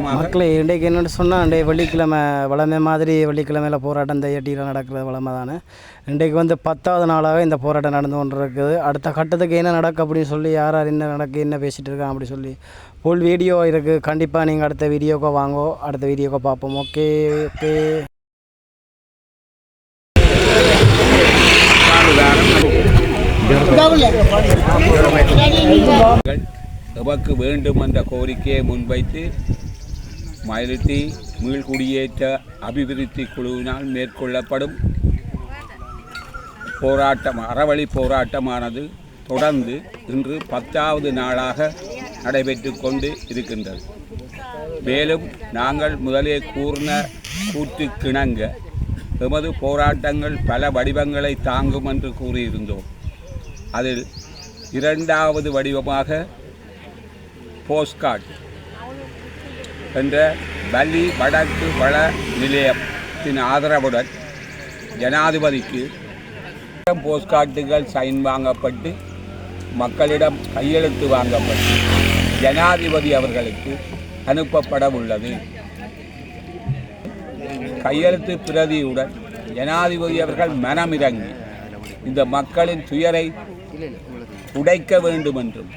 மக்களை இன்றைக்கு என்னென்னு சொன்னால் இன்றைக்கு வெள்ளிக்கிழமை வளமை மாதிரி வெள்ளிக்கிழமையில் போராட்டம் தையட்டியில் நடக்கிறது வளமை தானே. இன்றைக்கு 10வது நாளாக இந்த போராட்டம் நடந்து கொண்டு இருக்குது. அடுத்த கட்டத்துக்கு என்ன நடக்கு அப்படின்னு சொல்லி யார் என்ன நடக்கு என்ன பேசிகிட்டு இருக்காங்க அப்படி சொல்லி ஃபுல் வீடியோ இருக்குது. கண்டிப்பாக நீங்கள் அடுத்த வீடியோக்கோ வாங்கோ, அடுத்த வீடியோக்கோ பார்ப்போம். Okay okay. எமக்கு வேண்டும் என்ற கோரிக்கையை முன்வைத்து மயிலிட்டி மீள்குடியேற்ற அபிவிருத்தி குழுவினால் மேற்கொள்ளப்படும் போராட்டம் அறவழி போராட்டமானது தொடர்ந்து இன்று 10வது நாளாக நடைபெற்று கொண்டு இருக்கின்றது. மேலும் நாங்கள் முதலே கூறின கூற்றுக்கிணங்க எமது போராட்டங்கள் பல வடிவங்களை தாங்கும் என்று கூறியிருந்தோம். அதில் 2வது வடிவமாக போஸ்ட்கார்ட் என்ற பள்ளி வடக்கு வள நிலையத்தின் ஆதரவுடன் ஜனாதிபதிக்கு போஸ்ட்கார்டுகள் சைன் வாங்கப்பட்டு மக்களிடம் கையெழுத்து வாங்கப்பட்டு ஜனாதிபதி அவர்களுக்கு அனுப்பப்பட உள்ளது. கையெழுத்து பிரதியுடன் ஜனாதிபதி அவர்கள் மனமிறங்கி இந்த மக்களின் துயரை உடைக்க வேண்டும் என்றும்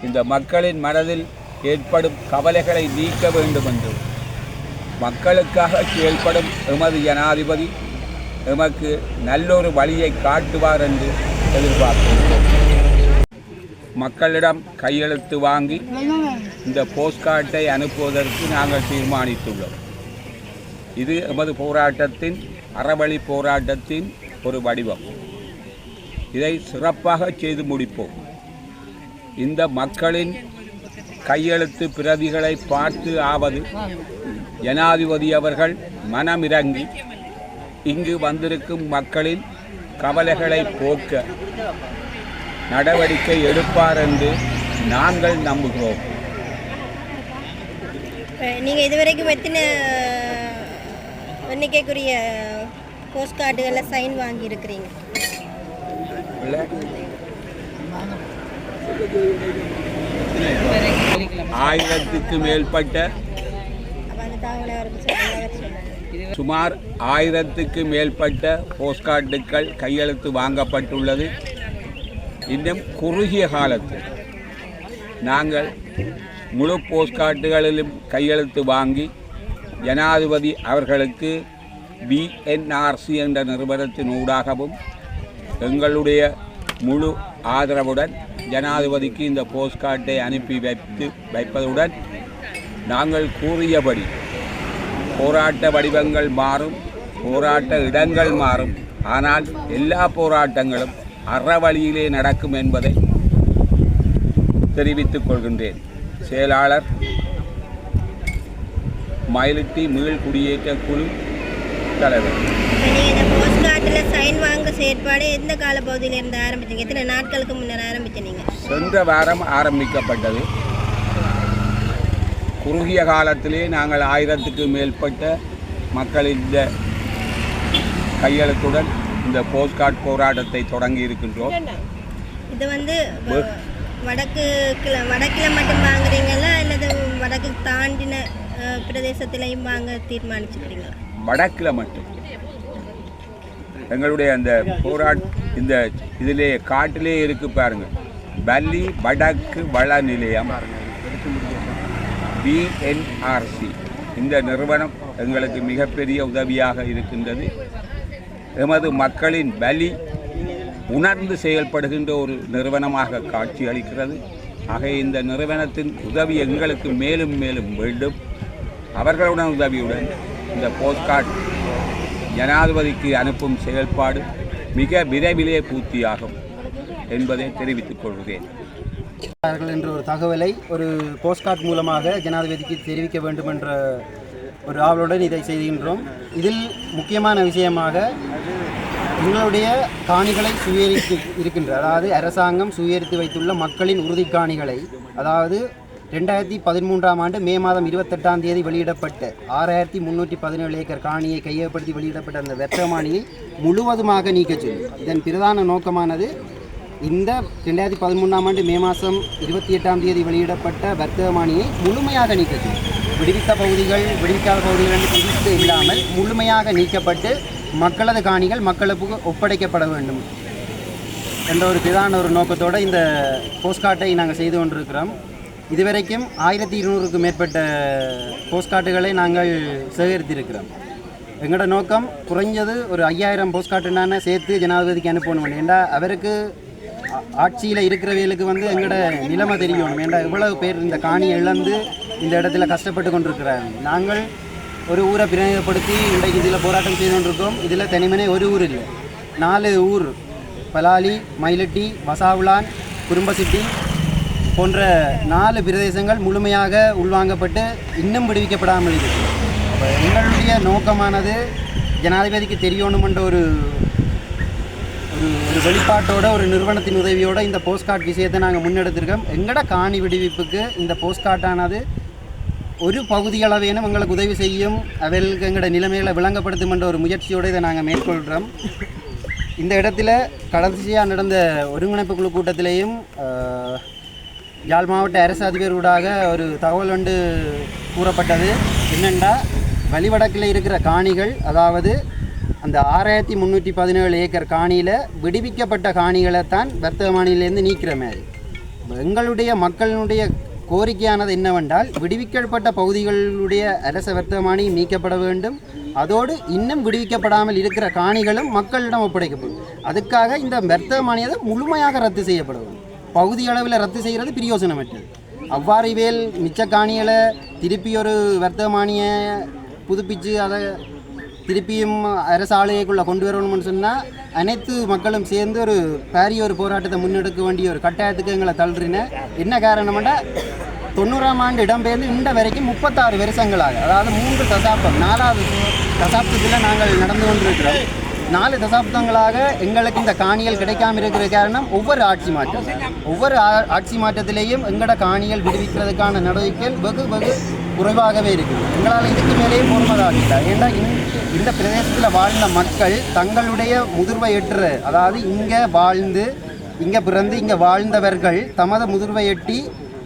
இந்த மக்களின் மனதில் ஏற்படும் கவலைகளை நீக்க வேண்டும் என்றும் மக்களுக்காக செயல்படும் எமது ஜனாதிபதி எமக்கு நல்லொரு வழியை காட்டுவார் என்று எதிர்பார்க்கின்றோம். மக்களிடம் கையெழுத்து வாங்கி இந்த போஸ்ட்கார்டை அனுப்புவதற்கு நாங்கள் தீர்மானித்துள்ளோம். இது எமது போராட்டத்தின் அறவழி போராட்டத்தின் ஒரு வடிவம். இதை சிறப்பாக செய்து முடிப்போம். இந்த மக்களின் கையெழுத்து பிரதிகளை பார்த்து ஆவது ஜனாதிபதி அவர்கள் மனமிறங்கி இங்கு வந்திருக்கும் மக்களின் கவலைகளை போக்க நடவடிக்கை எடுப்பார் என்று நாங்கள் நம்புகிறோம். நீங்கள் இதுவரைக்கும் எத்தனை எண்ணிக்கைக்குரிய போஸ்ட் கார்டுகளில் சைன் வாங்கியிருக்கிறீங்க? 1000க்கு மேற்பட்ட சுமார் 1000க்கு மேற்பட்ட போஸ்ட்கார்டுகள் கையெழுத்து வாங்கப்பட்டுள்ளது. இன்னும் குறுகிய காலத்தில் நாங்கள் முழு போஸ்ட்கார்டுகளிலும் கையெழுத்து வாங்கி ஜனாதிபதி அவர்களுக்கு BNRC என்ற நிறுவனத்தின் ஊடாகவும் எங்களுடைய முழு ஆதரவுடன் ஜனாதிபதிக்கு இந்த போஸ்ட்கார்டை அனுப்பி வைப்பதுடன் நாங்கள் கூறியபடி போராட்ட வடிவங்கள் மாறும், போராட்ட இடங்கள் மாறும், ஆனால் எல்லா போராட்டங்களும் அறவழியிலே நடக்கும் என்பதை தெரிவித்துக் கொள்கின்றேன். செயலாளர் மயிலிட்டி மீள்குடியேற்ற குழு தலைவர். சைன் வாங்க செயற்பாடு எந்த காலப்பகுதியில் இருந்து ஆரம்பிச்சீங்க? எத்தனை நாட்களுக்கு முன்னர் ஆரம்பிச்சீங்க? சென்ற வாரம் ஆரம்பிக்கப்பட்டது. குறுகிய காலத்திலே நாங்கள் 1000க்கு மேற்பட்ட மக்கள் இந்த கையெழுத்துடன் இந்த போஸ்ட்கார்ட் போராட்டத்தை தொடங்கி இருக்கின்றோம். இது வடக்கில் மட்டும் வாங்குறீங்களா அல்லது வடக்கு தாண்டின பிரதேசத்திலையும் வாங்க தீர்மானிச்சுக்கிறீங்களா? வடக்கில் மட்டும். எங்களுடைய அந்த இந்த இதிலே காட்டிலே இருக்கு பாருங்க, பள்ளி வடக்கு வள நிலையம் BNRC. இந்த நிறுவனம் எங்களுக்கு மிகப்பெரிய உதவியாக இருக்கின்றது. எமது மக்களின் பலி உணர்ந்து செயல்படுகின்ற ஒரு நிறுவனமாக காட்சி அளிக்கிறது. ஆக இந்த நிறுவனத்தின் உதவி எங்களுக்கு மேலும் மேலும் வேண்டும். அவர்களுடன் உதவியுடன் இந்த போஸ்ட்கார்ட் ஜனாதிபதிக்கு அனுப்பும் செயல்பாடு மிக விரைவிலே பூர்த்தியாகும் என்பதை தெரிவித்துக் கொள்கிறேன். என்ற ஒரு தகவலை ஒரு போஸ்ட்கார்ட் மூலமாக ஜனாதிபதிக்கு தெரிவிக்க வேண்டும் என்ற ஒரு ஆவலுடன் இதை செய்கின்றோம். இதில் முக்கியமான விஷயமாக எங்களுடைய காணிகளை சுயரித்து இருக்கின்ற, அதாவது அரசாங்கம் சுயரித்து வைத்துள்ள மக்களின் உறுதி காணிகளை, அதாவது 2013ஆம் ஆண்டு மே மாதம் 28ஆம் தேதி வெளியிடப்பட்ட 6317 ஏக்கர் காணியை கையகப்படுத்தி வெளியிடப்பட்ட அந்த வெற்றமானியை முழுவதுமாக நீக்கச் சொல்லி, இதன் பிரதான நோக்கமானது இந்த 2013ஆம் ஆண்டு மே மாதம் 28ஆம் தேதி வெளியிடப்பட்ட வர்த்தமானியை முழுமையாக நீக்கது. விடுவித்த பகுதிகள் விடுவிக்காத பகுதிகள் என்று பிரித்து இல்லாமல் முழுமையாக நீக்கப்பட்டு மக்களது காணிகள் மக்களுக்கு ஒப்படைக்கப்பட வேண்டும் என்ற ஒரு பிரதான ஒரு நோக்கத்தோடு இந்த போஸ்ட்கார்ட்டை நாங்கள் செய்து கொண்டிருக்கிறோம். இதுவரைக்கும் 1200க்கும் மேற்பட்ட போஸ்ட்கார்ட்டுகளை நாங்கள் சேகரித்திருக்கிறோம். எங்களோட நோக்கம் குறைஞ்சது ஒரு 5000 போஸ்ட்கார்ட்டுனான சேர்த்து ஜனாதிபதிக்கு அனுப்பணும். ஏண்டா அவருக்கு ஆட்சியில் இருக்கிறவர்களுக்கு எங்களோட நிலைமை தெரியணும். ஏண்டா இவ்வளவு பேர் இந்த காணியை இழந்து இந்த இடத்துல கஷ்டப்பட்டு கொண்டிருக்கிறாங்க. நாங்கள் ஒரு ஊரை பிரதிநிதிப்படுத்தி இன்றைக்கு இதில் போராட்டம் செய்து கொண்டிருக்கோம். இதில் தனிமனே ஒரு ஊர் இல்லை, 4 ஊர், பலாலி, மயிலட்டி, வசாவுலான், குறும்பசிட்டி போன்ற 4 பிரதேசங்கள் முழுமையாக உள்வாங்கப்பட்டு இன்னும் விடுவிக்கப்படாமல் இருக்கு. எங்களுடைய நோக்கமானது ஜனாதிபதிக்கு தெரியணுமென்ற ஒரு வெளிப்பாட்டோட ஒரு நிறுவனத்தின் உதவியோட இந்த போஸ்ட்கார்ட் விஷயத்தை நாங்கள் முன்னெடுத்திருக்கோம். எங்களோட காணி விடுவிப்புக்கு இந்த போஸ்ட்கார்ட்டானது ஒரு பகுதியளவேனும் எங்களுக்கு உதவி செய்யும், அவர்களுக்கு எங்களோட நிலைமைகளை விளங்கப்படுத்தும் என்ற ஒரு முயற்சியோடு இதை நாங்கள் மேற்கொள்கிறோம். இந்த இடத்துல கடைசியாக நடந்த ஒருங்கிணைப்பு குழு கூட்டத்திலேயும் யாழ் மாவட்ட அரசு அதிபரோடாக ஒரு தகவல் ஒன்று கூறப்பட்டது. என்னென்னா, வழிவடக்கில் இருக்கிற காணிகள், அதாவது அந்த 6317 ஏக்கர் காணியில் விடுவிக்கப்பட்ட காணிகளை தான் வர்த்தமானிலேருந்து நீக்கிற மாதிரி. எங்களுடைய மக்களுடைய கோரிக்கையானது என்னவென்றால், விடுவிக்கப்பட்ட பகுதிகளுடைய அரச வர்த்தமானி நீக்கப்பட வேண்டும். அதோடு இன்னும் விடுவிக்கப்படாமல் இருக்கிற காணிகளும் மக்களிடம் ஒப்படைக்கப்படும். அதுக்காக இந்த வர்த்தமானியை முழுமையாக ரத்து செய்யப்பட வேண்டும். பகுதி அளவில் ரத்து செய்கிறது பிரயோசனமற்றது. அவ்வாறு வேல் மிச்ச காணிகளை திருப்பி ஒரு வர்த்தமானியை புதுப்பித்து அதை திருப்பியும் அரசு ஆளுகைக்குள்ளே கொண்டு வரணும்னு சொன்னால் அனைத்து மக்களும் சேர்ந்து ஒரு பாரிய ஒரு போராட்டத்தை முன்னெடுக்க வேண்டிய ஒரு கட்டாயத்துக்கு எங்களை தள்ளுறின. என்ன காரணம்னா, 90ஆம் ஆண்டு இடம்பெயர்ந்து இந்த வரைக்கும் 36 வருஷங்களாக, அதாவது 3 தசாப்தம், 4வது தசாப்தத்தில் நாங்கள் நடந்து கொண்டிருக்கிறோம். 4 தசாப்தங்களாக எங்களுக்கு இந்த காணிகள் கிடைக்காமல் இருக்கிற காரணம் ஒவ்வொரு ஆட்சி மாற்றம். ஒவ்வொரு ஆட்சி மாற்றத்திலேயும் எங்களோட காணிகள் விடுவிக்கிறதுக்கான நடவடிக்கைகள் வெகு குறைவாகவே இருக்குது. எங்களால் இதுக்கு மேலேயே பொறுமதாக இல்லை. ஏன்னா இந்த பிரதேசத்தில் வாழ்ந்த மக்கள் தங்களுடைய முதிர்வை எட்டுற, அதாவது இங்கே வாழ்ந்து இங்கே பிறந்து இங்கே வாழ்ந்தவர்கள் தமது முதிர்வை எட்டி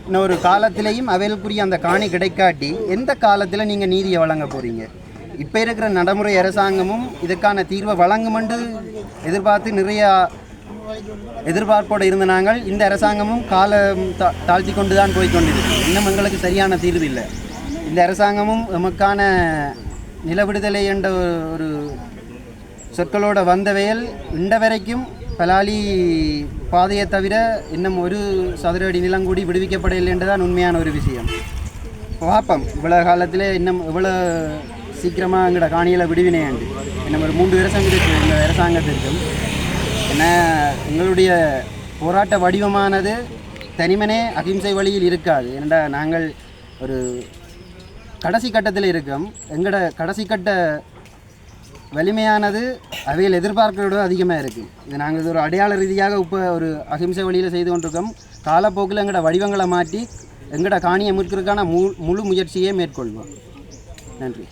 இன்னொரு காலத்திலேயும் அவைகளுக்குரிய அந்த காணி கிடைக்காட்டி எந்த காலத்தில் நீங்கள் நீதியை வழங்க போகிறீங்க? இப்போ இருக்கிற நடைமுறை அரசாங்கமும் இதுக்கான தீர்வை வழங்குமென்று எதிர்பார்த்து நிறைய எதிர்பார்ப்போடு இருந்த நாங்கள் இந்த அரசாங்கமும் காலம் தாழ்த்தி கொண்டு தான் போய்கொண்டிருக்கு. இன்னும் எங்களுக்கு சரியான தீர்வு இல்லை. இந்த அரசாங்கமும் எமக்கான நில விடுதலை என்ற ஒரு சொற்களோட வந்தவையில் இந்த வரைக்கும் பலாலி பாதையை தவிர இன்னும் 1 சதுர அடி நிலம் கூடி விடுவிக்கப்படவில்லை என்றுதான் உண்மையான ஒரு விஷயம். பார்ப்போம் இவ்வளோ காலத்தில் இன்னும் இவ்வளோ சீக்கிரமாக எங்களோட காணிகளை விடுவினேன். இன்னும் ஒரு 3 வருஷம் இருக்குது இந்த அரசாங்கத்திற்கும். ஏன்னா எங்களுடைய போராட்ட வடிவமானது தனிமனே அகிம்சை வழியில் இருக்காது. ஏன்னா நாங்கள் ஒரு கடைசி கட்டத்தில் இருக்கோம். எங்களோட கடைசி கட்ட வலிமையானது அவையில் எதிர்பார்க்கிறதோடு அதிகமாக இருக்குது. இது நாங்கள் இது ஒரு அடையாள ரீதியாக இப்போ ஒரு அகிம்சை வழியில் செய்து கொண்டிருக்கோம். காலப்போக்கில் எங்களோட வடிவங்களை மாற்றி எங்களோட காணியை மீட்கிறதுக்கான முழு முயற்சியை மேற்கொள்வோம். நன்றி.